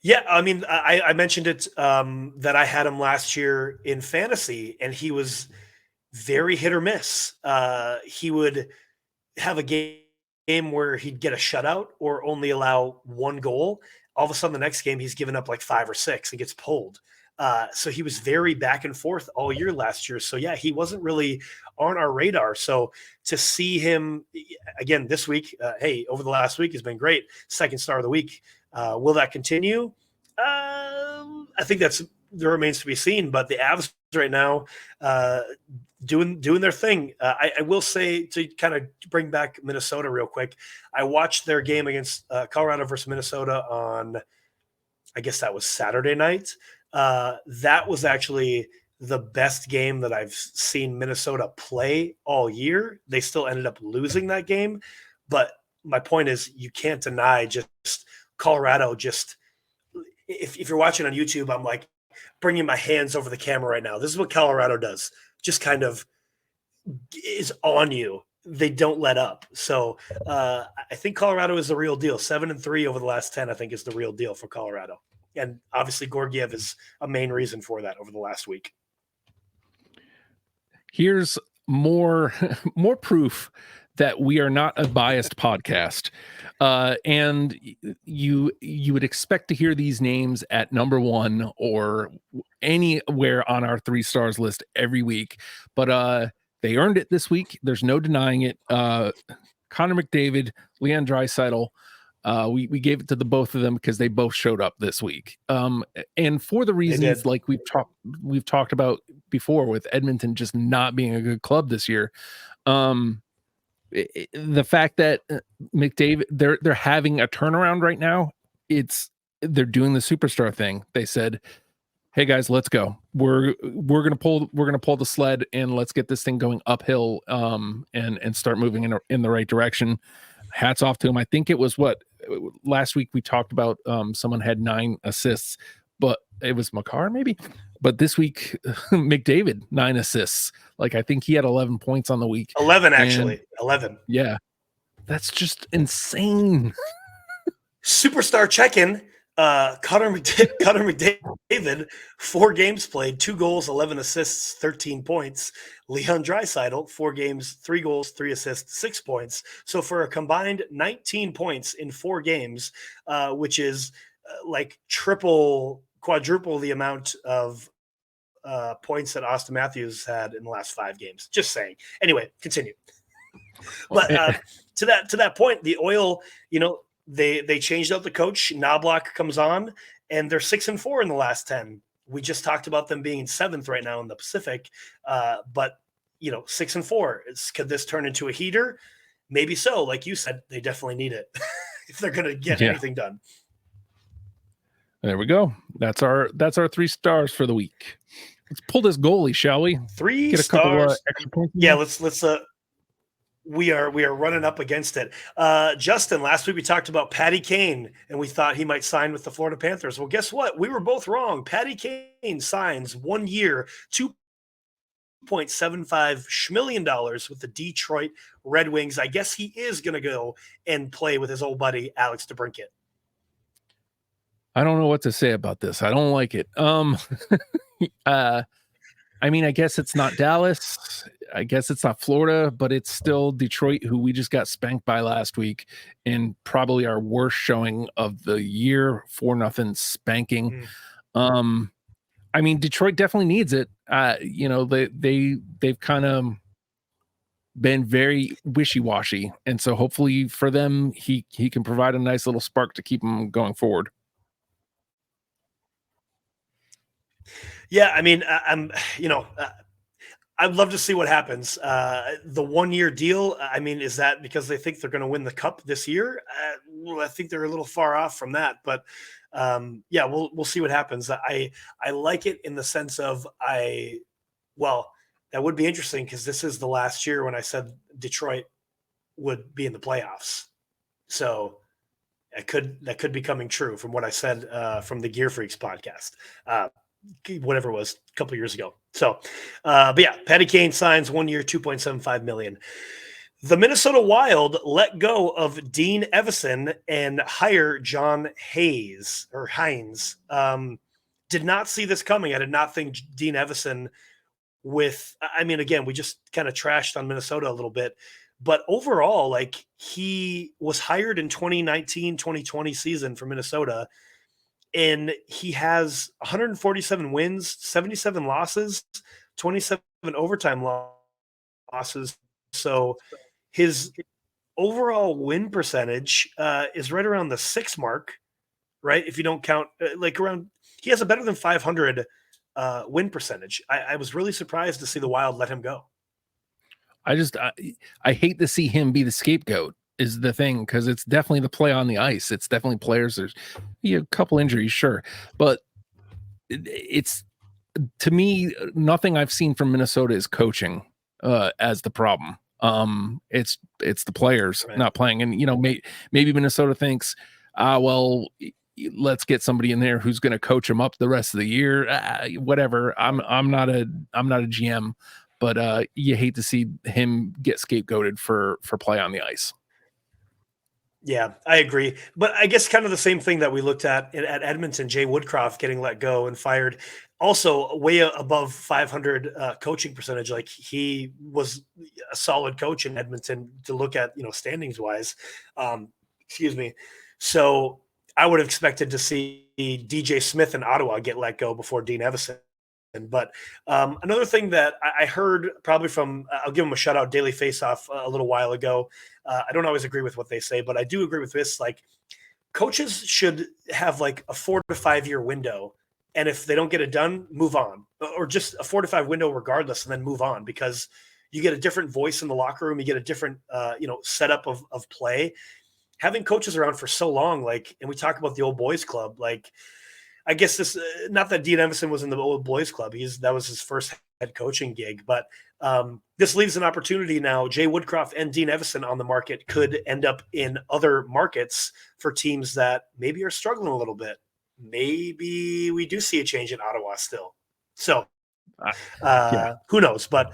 Yeah, I mean, I mentioned it that I had him last year in fantasy, and he was very hit or miss. He would have a game where he'd get a shutout or only allow 1 goal. All of a sudden, the next game he's given up like 5 or 6 and gets pulled. So he was very back and forth all year last year. So yeah, he wasn't really on our radar. So to see him again this week, over the last week has been great. 2nd star of the week. Will that continue? I think that remains to be seen. But the Avs right now, doing their thing. I will say, to kind of bring back Minnesota real quick, I watched their game against Colorado versus Minnesota on, I guess that was Saturday night. That was actually the best game that I've seen Minnesota play all year. They still ended up losing that game. But my point is, you can't deny just Colorado. Just if you're watching on YouTube, I'm like bringing my hands over the camera right now. This is what Colorado does. Just kind of is on you. They don't let up. So I think Colorado is the real deal. 7-3 over the last 10, I think, is the real deal for Colorado. And obviously Georgiev is a main reason for that over the last week. Here's more proof that we are not a biased podcast. And you would expect to hear these names at number 1 or anywhere on our 3 stars list every week. But they earned it this week. There's no denying it. Connor McDavid, Leon Draisaitl, we gave it to the both of them because they both showed up this week. And for the reasons like we've talked about before, with Edmonton just not being a good club this year. The fact that McDavid, they're having a turnaround right now. They're doing the superstar thing. They said, "Hey guys, let's go. We're gonna pull the sled and let's get this thing going uphill, and start moving in the right direction." Hats off to him. I think it was last week we talked about someone had 9 assists, but it was Makar maybe. But this week, McDavid 9 assists. Like, I think he had 11 points on the week. 11 actually. 11. Yeah, that's just insane. Superstar check-in. Conor McDavid, 4 games played, 2 goals, 11 assists, 13 points. Leon Draisaitl, 4 games, 3 goals, 3 assists, 6 points. So for a combined 19 points in 4 games, which is like quadruple the amount of points that Austin Matthews had in the last 5 games. Just saying. Anyway, continue. But to that point, the Oil, they changed out the coach. Knobloch comes on, and they're 6-4 in the last 10. We just talked about them being in 7th right now in the Pacific, but 6-4. Could this turn into a heater? Maybe so. Like you said, they definitely need it if they're going to get anything done. There we go. That's our 3 stars for the week. Let's pull this goalie, shall we? 3 Get a stars. couple extra points. Yeah, let's. We are running up against it. Justin, last week we talked about Patty Kane, and we thought he might sign with the Florida Panthers. Well, guess what? We were both wrong. Patty Kane signs 1 year, $2.75 million with the Detroit Red Wings. I guess he is going to go and play with his old buddy Alex DeBrincat. I don't know what to say about this. I don't like it. I mean, I guess it's not Dallas. I guess it's not Florida, but it's still Detroit, who we just got spanked by last week, and probably our worst showing of the year, 4-0 spanking. I mean, Detroit definitely needs it. They've kind of been very wishy-washy, and so hopefully for them, he can provide a nice little spark to keep them going forward. Yeah, I mean, I'd love to see what happens. The 1 year deal, I mean, is that because they think they're going to win the cup this year? I think they're a little far off from that, but yeah, we'll see what happens. I like it in the sense of that would be interesting because this is the last year when I said Detroit would be in the playoffs. So that could be coming true from what I said from the Gear Freaks podcast. Whatever it was a couple of years ago. So, but yeah, Patty Kane signs 1 year, $2.75 million. The Minnesota Wild let go of Dean Evison and hire John Hines. Did not see this coming. I did not think Dean Evison again, we just kind of trashed on Minnesota a little bit, but overall, like, he was hired in 2019-2020 season for Minnesota, and he has 147 wins, 77 losses, 27 overtime losses. So his overall win percentage is right around the 6 mark, right? If you don't count, he has a better than 500 win percentage. I was really surprised to see the Wild let him go. I hate to see him be the scapegoat. Is the thing, because it's definitely the play on the ice. It's definitely players. There's a couple injuries, sure, but it's, to me, nothing I've seen from Minnesota is coaching as the problem. It's the players not playing, and maybe Minnesota thinks, let's get somebody in there who's going to coach them up the rest of the year. Whatever. I'm not a GM, but you hate to see him get scapegoated for play on the ice. Yeah, I agree. But I guess kind of the same thing that we looked at Edmonton, Jay Woodcroft getting let go and fired, also way above 500 coaching percentage. Like, he was a solid coach in Edmonton to look at, standings wise. Excuse me. So I would have expected to see DJ Smith in Ottawa get let go before Dean Evison. But another thing that I heard probably from, I'll give them a shout out, Daily Faceoff a little while ago. I don't always agree with what they say, but I do agree with this. Like, coaches should have like a 4 to 5 year window. And if they don't get it done, move on, or just a 4 to 5 window regardless, and then move on, because you get a different voice in the locker room. You get a different, setup of play. Having coaches around for so long, like, and we talk about the old boys club, like, I guess this, not that Dean Evison was in the old boys club. That was his first head coaching gig, but this leaves an opportunity now. Jay Woodcroft and Dean Evison on the market could end up in other markets for teams that maybe are struggling a little bit. Maybe we do see a change in Ottawa still. So who knows? But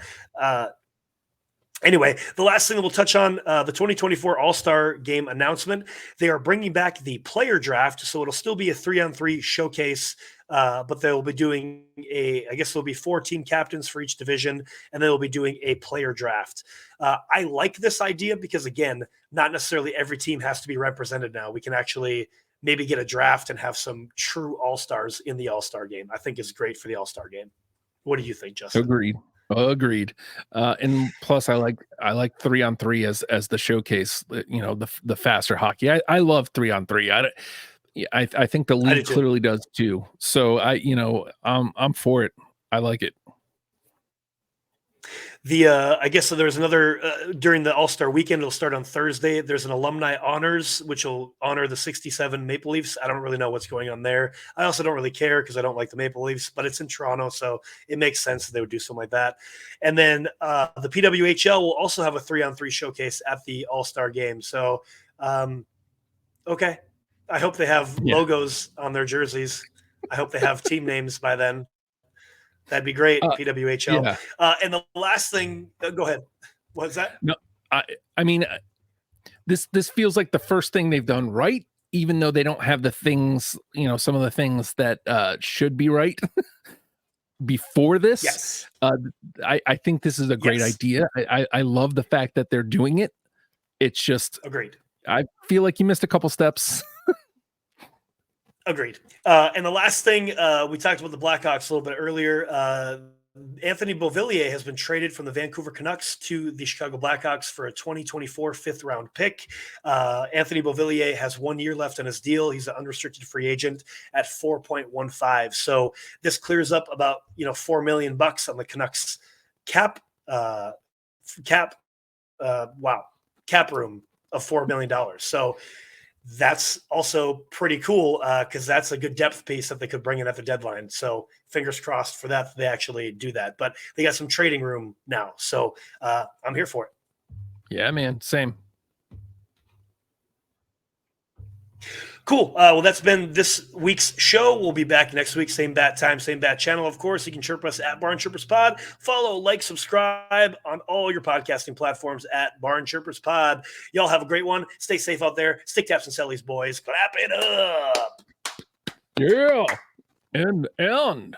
anyway, the last thing that we'll touch on, the 2024 All-Star Game announcement. They are bringing back the player draft, so it'll still be a 3-on-3 showcase, but they'll be doing I guess there'll be 4 team captains for each division, and they'll be doing a player draft. I like this idea because, again, not necessarily every team has to be represented now. We can actually maybe get a draft and have some true All-Stars in the All-Star Game. I think is great for the All-Star Game. What do you think, Justin? Agreed. Agreed. And plus, I like 3-on-3 as the showcase. The faster hockey. I love 3-on-3. I think the I do league too. clearly does too. So I'm for it. I like it. I guess so there's another during the All-Star weekend. It'll start on Thursday. There's an alumni honors, which will honor the 67 Maple Leafs. I don't really know what's going on there. I also don't really care because I don't like the Maple Leafs, but it's in Toronto, so it makes sense that they would do something like that. And then the PWHL will also have a 3-on-3 showcase at the All-Star game. So, okay. I hope they have logos on their jerseys. I hope they have team names by then. That'd be great, PWHL. Yeah. And the last thing, go ahead. What's that? No, I mean, this feels like the first thing they've done right, even though they don't have the things, some of the things that should be right before this. Yes. I think this is a great idea. I love the fact that they're doing it. It's just agreed. I feel like you missed a couple steps. Agreed. And the last thing, we talked about the Blackhawks a little bit earlier. Anthony Beauvillier has been traded from the Vancouver Canucks to the Chicago Blackhawks for a 2024 fifth-round pick. Anthony Beauvillier has 1 year left on his deal. He's an unrestricted free agent at 4.15. So this clears up about $4 million on the Canucks cap room of $4 million. So that's also pretty cool because that's a good depth piece that they could bring in at the deadline. So fingers crossed for that they actually do that. But they got some trading room now. So I'm here for it. Yeah, man. Same. Cool. Well, that's been this week's show. We'll be back next week. Same bat time, same bat channel. Of course, you can chirp us at Barn Chirpers Pod. Follow, like, subscribe on all your podcasting platforms at Barn Chirpers Pod. Y'all have a great one. Stay safe out there. Stick taps and sellies, boys. Clap it up. Yeah. And.